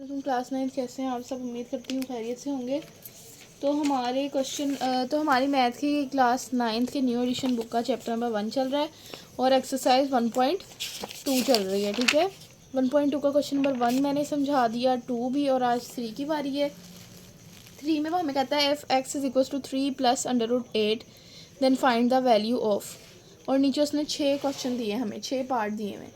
तुम क्लास 9 कैसे हैं आप सब? उम्मीद करती हूँ खैरियत से होंगे। तो हमारी मैथ की क्लास 9 के न्यू एडिशन बुक का चैप्टर नंबर 1 चल रहा है और एक्सरसाइज 1.2 चल रही है। ठीक है, 1.2 का क्वेश्चन नंबर 1 मैंने समझा दिया, 2 भी, और आज 3 की बारी है। 3 में वो हमें कहता है F X is equal to 3 plus √8 then find the value of, और नीचे उसने 6 क्वेश्चन दिए हमें, 6 पार्ट दिए हमें।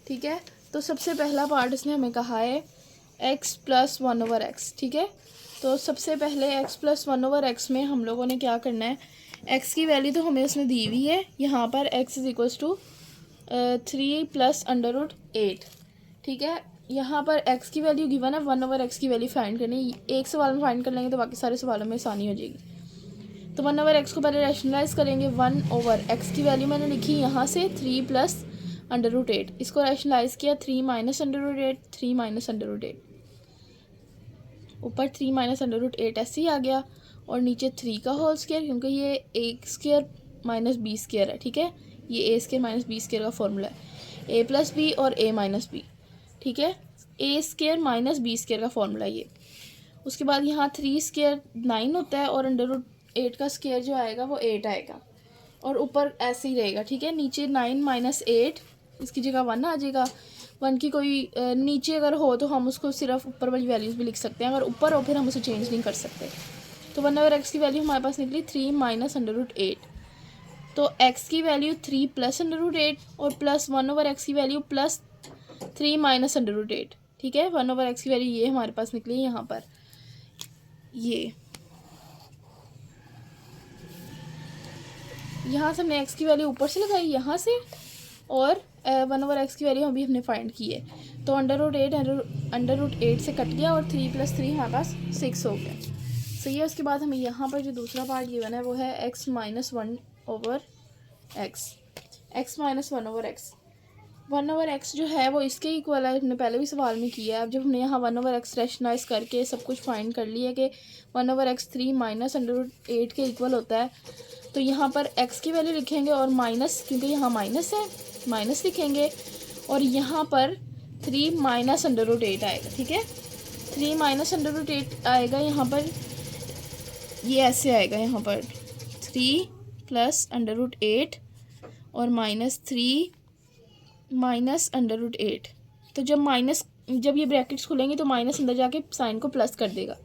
ठीक है, तो सबसे पहला पार्ट उसने हमें कहा है x प्लस 1/x। ठीक है, तो सबसे पहले x प्लस 1/x में हम लोगों ने क्या करना है, x की वैल्यू तो हमें उसने दी हुई है यहाँ पर, x is equals to 3 plus √8। ठीक है, यहाँ पर x की वैल्यू गिवन है, 1/x की वैल्यू फाइंड करनी। एक सवाल में फाइंड कर लेंगे तो बाकी सारे सवालों में आसानी हो जाएगी। तो 1/x को पहले रैशनलाइज करेंगे। 1/x की वैल्यू मैंने लिखी यहाँ से 3 प्लस √8, इसको रैशनलाइज किया 3 माइनस √8, 3 माइनस √8, ऊपर 3 माइनस √8 ऐसे ही आ गया, और नीचे 3 का होल स्क्वायर, क्योंकि ये a square minus b square है। ठीक है, ये a square minus b square का फॉर्मूला है, a प्लस बी और a माइनस बी। ठीक है, a square minus b square का फॉर्मूला ये। उसके बाद यहाँ 3 स्क्वायर 9 होता है, और √8 का स्क्वायर जो आएगा वो 8 आएगा, और ऊपर ऐसे ही रहेगा। ठीक है, नीचे 9 माइनस 8, इसकी जगह 1 आ जाएगा। 1 की कोई नीचे अगर हो तो हम उसको सिर्फ ऊपर वाली वैल्यूज़ भी लिख सकते हैं, अगर ऊपर हो फिर हम उसे चेंज नहीं कर सकते। तो 1/x की वैल्यू हमारे पास निकली 3 माइनस √8। तो x की वैल्यू 3 प्लस √8 और प्लस 1/x की वैल्यू प्लस 3 माइनस √8। ठीक है, 1/x की वैल्यू ये हमारे पास निकली यहाँ पर, ये यहाँ से हमने x की वैल्यू ऊपर से लगाई यहाँ से, और 1/x की वैल्यू अभी हमने फाइंड की है। तो √8 से कट गया, और 3 प्लस 3 हमारे पास 6 हो गया। सही है। उसके बाद हमें यहाँ पर जो दूसरा पार्ट गिवन है वो है x minus 1/x। x minus 1/x, 1/x जो है वो इसके इक्वल है, हमने पहले भी सवाल में किया है। अब जब हमने यहाँ 1/x रैशनलाइज करके सब कुछ फाइंड कर लिया कि 1/x 3 माइनस √8 के इक्वल होता है, तो यहाँ पर x की वैल्यू लिखेंगे और माइनस, क्योंकि यहाँ माइनस है, माइनस लिखेंगे, और यहाँ पर 3 माइनस √8 आएगा। ठीक है, 3 माइनस √8 आएगा यहाँ पर, ये ऐसे आएगा यहाँ पर 3 प्लस √8 और माइनस 3 माइनस √8। तो जब ये ब्रैकेट्स खुलेंगे तो माइनस अंदर जाके साइन को प्लस कर देगा।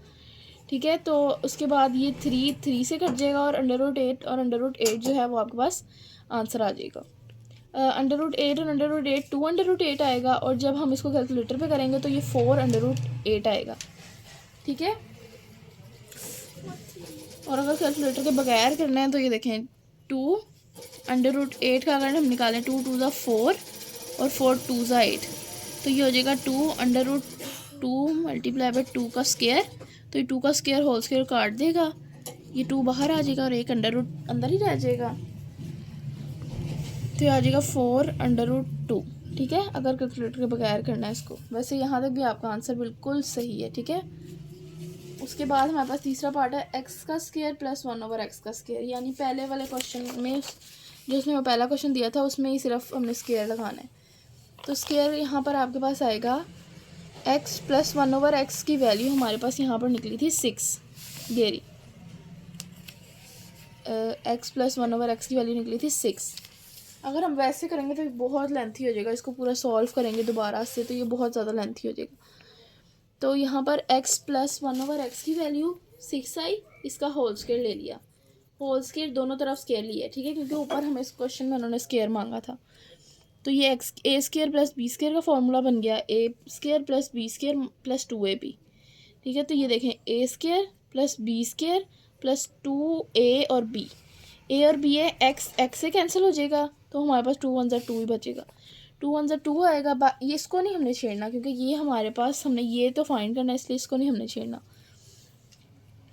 ठीक है, तो उसके बाद ये 3 से कट जाएगा, और √8 जो है वो आपके पास आंसर आ जाएगा। √8 और √8 2 √8 आएगा, और जब हम इसको कैलकुलेटर पे करेंगे तो ये 4 √8 आएगा। ठीक है, और अगर कैलकुलेटर के बगैर करना है तो ये देखें 2 √8 का अगर हम निकालें 2 2 ज़ा 4 और 4 2 ज़ा 8, तो ये हो जाएगा 2 मल्टीप्लाई बाई 2 का स्क्वायर। तो ये 2 का स्क्वायर होल स्क्वायर काट देगा, ये 2 बाहर आ जाएगा और एक अंदर ही रह जाएगा, तो ये आ जाएगा 4 √2। ठीक है, अगर कैलकुलेटर के बगैर करना है इसको। वैसे यहाँ तक भी आपका आंसर बिल्कुल सही है। ठीक है, उसके बाद हमारे पास तीसरा पार्ट है x का स्क्वायर प्लस 1/x का स्क्वायर, यानी पहले वाले क्वेश्चन में जो उसने वो पहला क्वेश्चन दिया था उसमें ही सिर्फ हमने स्क्वायर लगाना है। तो स्क्वायर यहाँ पर आपके पास आएगा x प्लस 1/x की वैल्यू हमारे पास यहाँ पर निकली थी 6 गेरी, x प्लस 1/x की वैल्यू निकली थी 6। अगर हम वैसे करेंगे तो बहुत लेंथी हो जाएगा, इसको पूरा सॉल्व करेंगे दोबारा से तो ये बहुत ज़्यादा लेंथी हो जाएगा। तो यहाँ पर x प्लस 1/x की वैल्यू 6 आई, इसका होल स्क्वायर ले लिया, होल स्क्वायर दोनों तरफ स्क्वायर लिया। ठीक है, क्योंकि ऊपर हमें इस क्वेश्चन में उन्होंने स्क्वायर मांगा था। तो ये a square plus b square का फॉर्मूला बन गया, a square plus b square plus 2ab। ठीक है, तो ये देखें a square plus b square plus 2a और b, a और b है, x से कैंसिल हो जाएगा, तो हमारे पास 2 1 2 ही बचेगा, 2 1 2 आएगा। ये इसको नहीं हमने छेड़ना, क्योंकि ये हमारे पास हमने ये तो फाइंड करना है, इसलिए इसको नहीं हमने छेड़ना।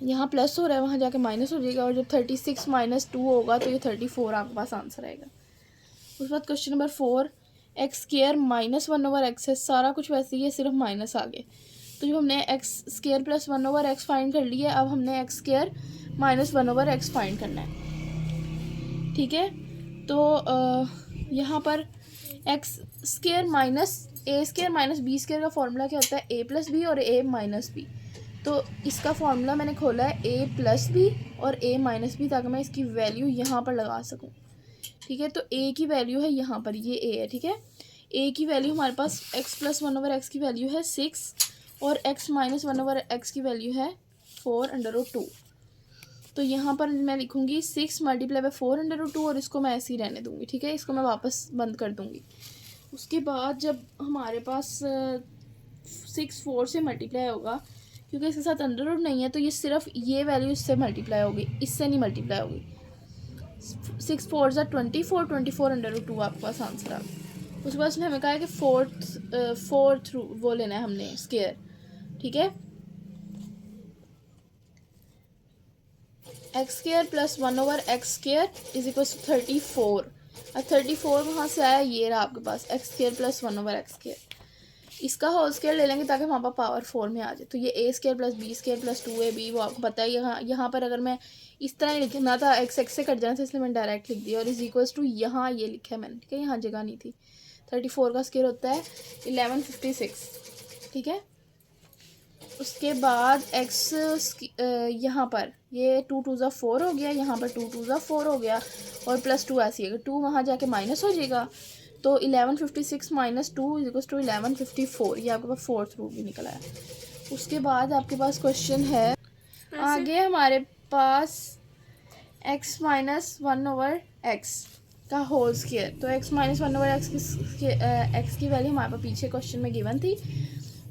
यहाँ प्लस हो रहा है, वहाँ जाके माइनस हो जाएगा, और जब 36 माइनस 2 होगा तो ये 34 आपके पास आंसर आएगा। उसके बाद question number 4, x square minus 1/x है, सारा कुछ वैसे ही है, सिर्फ माइनस आगे। तो जब हमने x square plus 1/x find कर लिया, अब हमने x square minus 1/x find करना है। ठीक है, तो यहाँ पर x स्क्वायर माइनस ए स्केयर माइनस बी स्केयर का फॉर्मूला क्या होता है, ए प्लस बी और ए माइनस बी। तो इसका फॉर्मूला मैंने खोला है ए प्लस बी और ए माइनस बी, ताकि मैं इसकी वैल्यू यहाँ पर लगा सकूँ। ठीक है, तो ए की वैल्यू है यहाँ पर, ये ए है। ठीक है, ए की वैल्यू हमारे पास x plus one over x की वैल्यू है 6 और x minus one over x की वैल्यू है 4√2। तो यहाँ पर मैं लिखूँगी 6 मल्टीप्लाई बाई 4√2 और इसको मैं ऐसे ही रहने दूँगी। ठीक है, इसको मैं वापस बंद कर दूँगी। उसके बाद जब हमारे पास 6 4 से मल्टीप्लाई होगा, क्योंकि इसके साथ अंडर रूट नहीं है, तो ये सिर्फ ये वैल्यू इससे मल्टीप्लाई होगी, इससे नहीं मल्टीप्लाई होगी। 6 4 24, 24√2 आपके पास आंसर आ गया। उसके बाद उसने हमें कहा है कि फोर्थ वो लेना है हमने स्केयर। ठीक है, x square plus 1 over x square is equal to 34। अब 34 कहाँ से आया, ये रहा आपके पास x square plus 1 over x square. इसका होल स्केयर ले लेंगे ताकि वहाँ पर पावर 4 में आ जाए। तो ये a square plus b square plus 2ab, वो आपको पता है। यहाँ पर अगर मैं इस तरह लिखना था, एक्स एक्स से कट जाना था, इसलिए मैंने डायरेक्ट लिख दिया। और इज इक्वल्स टू यहाँ ये लिखा है मैंने। ठीक है, यहाँ जगह नहीं थी। 34 का स्केयर होता है 1156। ठीक है, उसके बाद एक्स यहाँ पर ये 2 2 ज़ा 4 हो गया, यहाँ पर 2 2 ज़ा 4 हो गया और प्लस 2 ऐसी है, 2 वहाँ जाके माइनस हो जाएगा। तो 1156 माइनस 2 इज इक्वल टू 1154। ये आपके पास फोर्थ रूट भी निकल आया। उसके बाद आपके पास क्वेश्चन है आगे हमारे पास x माइनस 1 ओवर एक्स का होल स्केयर। तो x माइनस 1 ओवर एक्स की वैल्यू हमारे पास पीछे क्वेश्चन में गिवन थी,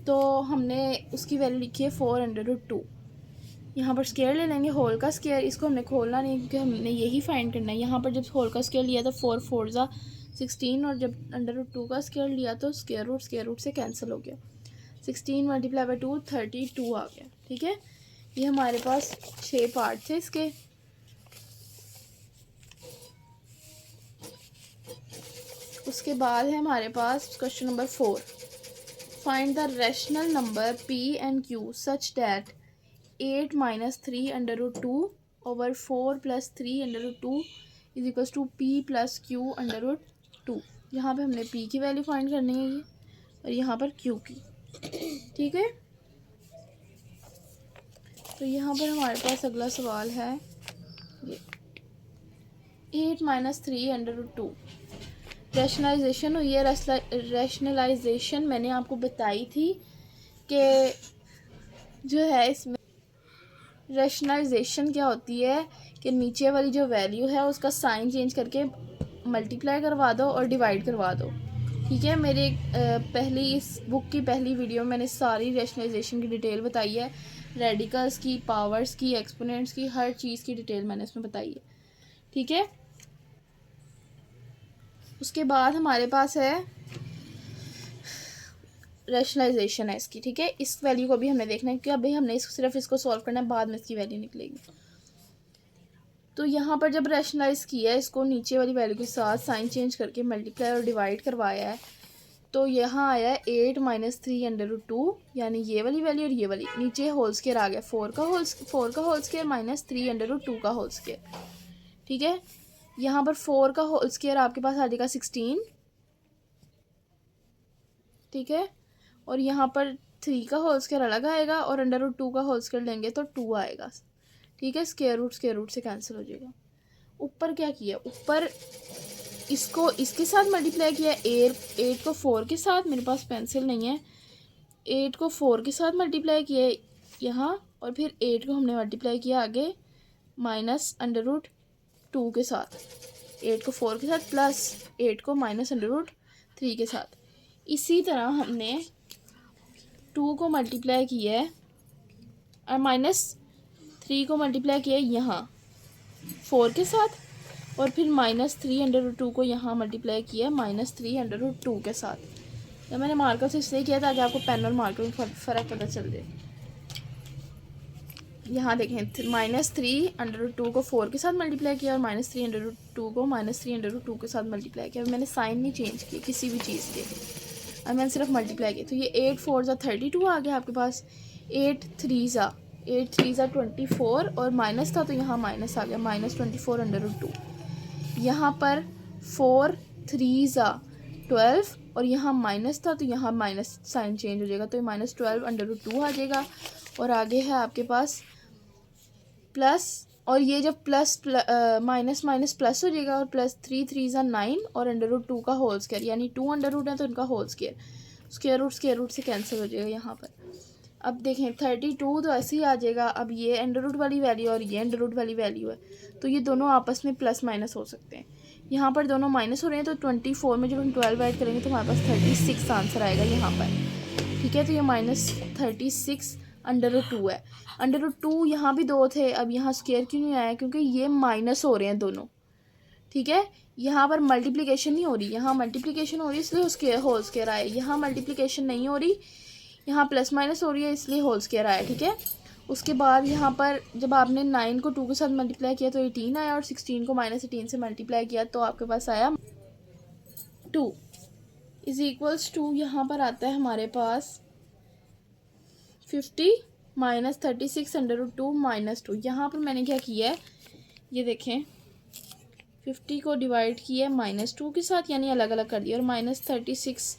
तो हमने उसकी वैल्यू लिखी है 4√2। यहाँ पर स्केयर ले लेंगे, होल का स्केयर। इसको हमने खोलना नहीं क्योंकि हमने यही फाइंड करना है। यहाँ पर जब होल का स्केयर लिया तो 4 4 ज़ा 16 और जब √2 का स्केयर लिया तो स्केयर रूट से कैंसिल हो गया। 16 मल्टीप्लाई बाई 2 32 आ गया। ठीक है, ये हमारे पास 6 पार्ट थे इसके। उसके बाद है हमारे पास question number 4। Find the rational number p and q such that 8 minus 3√2 over 4 plus 3√2 is equals to p plus q √2। यहाँ पे हमने p की वैल्यू फाइंड करनी है ये, और यहाँ पर q की। ठीक है, तो यहाँ पर हमारे पास अगला सवाल है ये 8 माइनस 3√2। रैशनलाइजेशन हुई है। रैशनलाइजेशन मैंने आपको बताई थी कि जो है इसमें रैशनलाइजेशन क्या होती है कि नीचे वाली जो वैल्यू है उसका साइन चेंज करके मल्टीप्लाई करवा दो और डिवाइड करवा दो। ठीक है, मेरे पहली इस बुक की पहली वीडियो में मैंने सारी रैशनलाइजेशन की डिटेल बताई है। रेडिकल्स की, पावर्स की, एक्सपोनेंट्स की, हर चीज़ की डिटेल मैंने इसमें बताई है। ठीक है, उसके बाद हमारे पास है रैशनलाइजेशन है इसकी। ठीक है, इस वैल्यू को भी हमने देखना है क्योंकि अभी हमने सिर्फ इसको सॉल्व करना है, बाद में इसकी वैल्यू निकलेगी। तो यहाँ पर जब रैशनलाइज किया है इसको नीचे वाली वैल्यू के साथ साइन चेंज करके मल्टीप्लाई और डिवाइड करवाया है, तो यहाँ आया है 8 माइनस 3√2, यानी ये वाली वैल्यू और ये वाली। नीचे होल स्केयर आ गया 4 का होल स्केयर माइनस 3√2 का होल स्केयर। ठीक है, यहाँ पर 4 का होल स्केयर आपके पास आ जाएगा 16। ठीक है, और यहाँ पर 3 का होल स्केयर अलग आएगा और √2 का होल स्केयर लेंगे तो 2 आएगा। ठीक है, स्केयर रूट से कैंसिल हो जाएगा। ऊपर क्या किया, ऊपर इसको इसके साथ मल्टीप्लाई किया 8 को 4 के साथ। मेरे पास पेंसिल नहीं है। 8 को 4 के साथ मल्टीप्लाई किया यहाँ, और फिर 8 को हमने मल्टीप्लाई किया आगे माइनस √2 के साथ। 8 को 4 के साथ प्लस 8 को माइनस √3 के साथ। इसी तरह हमने 2 को मल्टीप्लाई किया है और माइनस 3 को मल्टीप्लाई किया है यहाँ 4 के साथ, और फिर माइनस 3√2 को यहाँ मल्टीप्लाई किया है माइनस 3√2 के साथ। जब मैंने मार्कर से इसलिए किया ताकि आपको पेन और मार्कर में फ़र्क पता चल जाए। यहाँ देखें, माइनस 3√2 को 4 के साथ मल्टीप्लाई किया और माइनस 3√2 को माइनस 3√2 के साथ मल्टीप्लाई किया। मैंने साइन नहीं चेंज किए किसी भी चीज़ के, और मैंने सिर्फ मल्टीप्लाई किया। तो ये 8 4 ज़ा 32 आ गया आपके पास। 8 3 ज़ा 24 और माइनस था तो यहाँ माइनस आ गया माइनस 24√2। यहाँ पर 4 3 ज़ा 12 और यहाँ माइनस था तो यहाँ माइनस साइन चेंज हो जाएगा, तो ये -12√2 आ जाएगा। और आगे है आपके पास प्लस, और ये जब प्लस माइनस माइनस प्लस हो जाएगा, और प्लस 3 3 ज़ा 9 और √2 का होल स्क्वायर, यानी 2 अंडर रूट है तो उनका होल स्क्वायर, स्क्वायर रूट से कैंसिल हो जाएगा यहाँ पर। अब देखें 32 तो ऐसे ही आ जाएगा। अब ये अंडर रूट वाली वैल्यू और ये अंडर रूट वाली वैल्यू है, तो ये दोनों आपस में प्लस माइनस हो सकते हैं। यहाँ पर दोनों माइनस हो रहे हैं, तो 24 में जब हम 12 ऐड करेंगे तो हमारे पास 36 आंसर आएगा यहाँ पर। ठीक है, तो ये -36 √2 है। √2 यहाँ भी 2 थे, अब यहाँ स्क्वायर क्यों नहीं आया, क्योंकि ये माइनस हो रहे हैं दोनों। ठीक है, यहाँ पर मल्टीप्लिकेशन नहीं हो रही, यहाँ मल्टीप्लिकेशन हो रही है इसलिए उसके होल स्क्वायर आए। यहाँ मल्टीप्लिकेशन नहीं हो रही, यहाँ प्लस माइनस हो रही है इसलिए होल स्क्वायर आया। ठीक है, उसके बाद यहाँ पर जब आपने 9 को 2 के साथ मल्टीप्लाई किया तो 18 आया, और 16 को -18 से मल्टीप्लाई किया तो आपके पास आया 2 = 2। यहाँ पर आता है हमारे पास 50 -36 √2 -2। यहाँ पर मैंने क्या किया है, ये देखें 50 को डिवाइड किया -2 के साथ, यानी अलग अलग कर दिया, और -36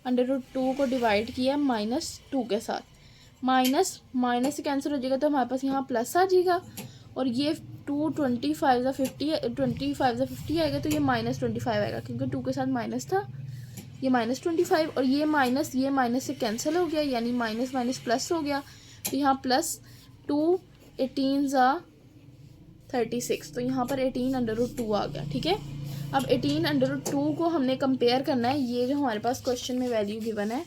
√2 को डिवाइड किया -2 के साथ। माइनस माइनस से कैंसिल हो जाएगा तो हमारे पास यहाँ प्लस आ जाएगा, और ये 2 25 ज़ा 50 आएगा, तो ये -25 आएगा क्योंकि 2 के साथ माइनस था, ये -25, और ये माइनस से कैंसिल हो गया, यानी माइनस माइनस प्लस हो गया, तो यहाँ +2 18 ज़ा 36, तो यहाँ पर 18 √2 आ गया। ठीक है, अब 18 √2 को हमने कंपेयर करना है, ये जो हमारे पास क्वेश्चन में वैल्यू गिवन है,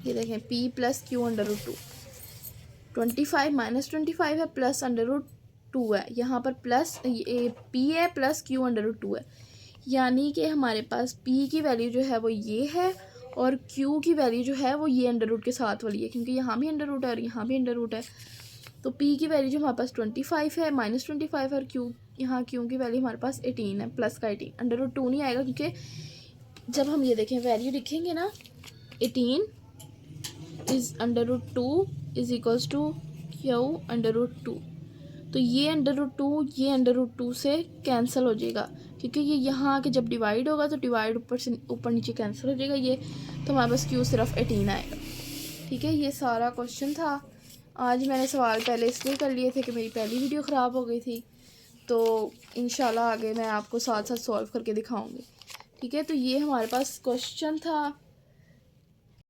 ये देखें p + q √2, 25 -25 है प्लस √2 है, यहाँ पर प्लस p है प्लस q √2 है, यानी कि हमारे पास p की वैल्यू जो है वो ये है, और q की वैल्यू जो है वो ये अंडर रूट के साथ वाली है, क्योंकि यहाँ भी अंडर रूट है और यहाँ भी अंडर रूट है। तो p की वैल्यू जो हमारे पास 25 है, -25, और q यहाँ q की वैल्यू हमारे पास 18 है, प्लस का 18, √2 नहीं आएगा, क्योंकि जब हम ये देखें वैल्यू लिखेंगे ना, 18 √2 = q √2, तो ये √2 ये √2 से कैंसिल हो जाएगा, क्योंकि ये यहाँ आके जब डिवाइड होगा तो डिवाइड ऊपर से ऊपर नीचे कैंसिल हो जाएगा ये, तो हमारे पास q सिर्फ 18 आएगा। ठीक है, ये सारा क्वेश्चन था। आज मैंने सवाल पहले इसलिए कर लिए थे कि मेरी पहली वीडियो ख़राब हो गई थी, तो इंशाल्लाह आगे मैं आपको साथ साथ सॉल्व करके दिखाऊंगी। ठीक है, तो ये हमारे पास क्वेश्चन था।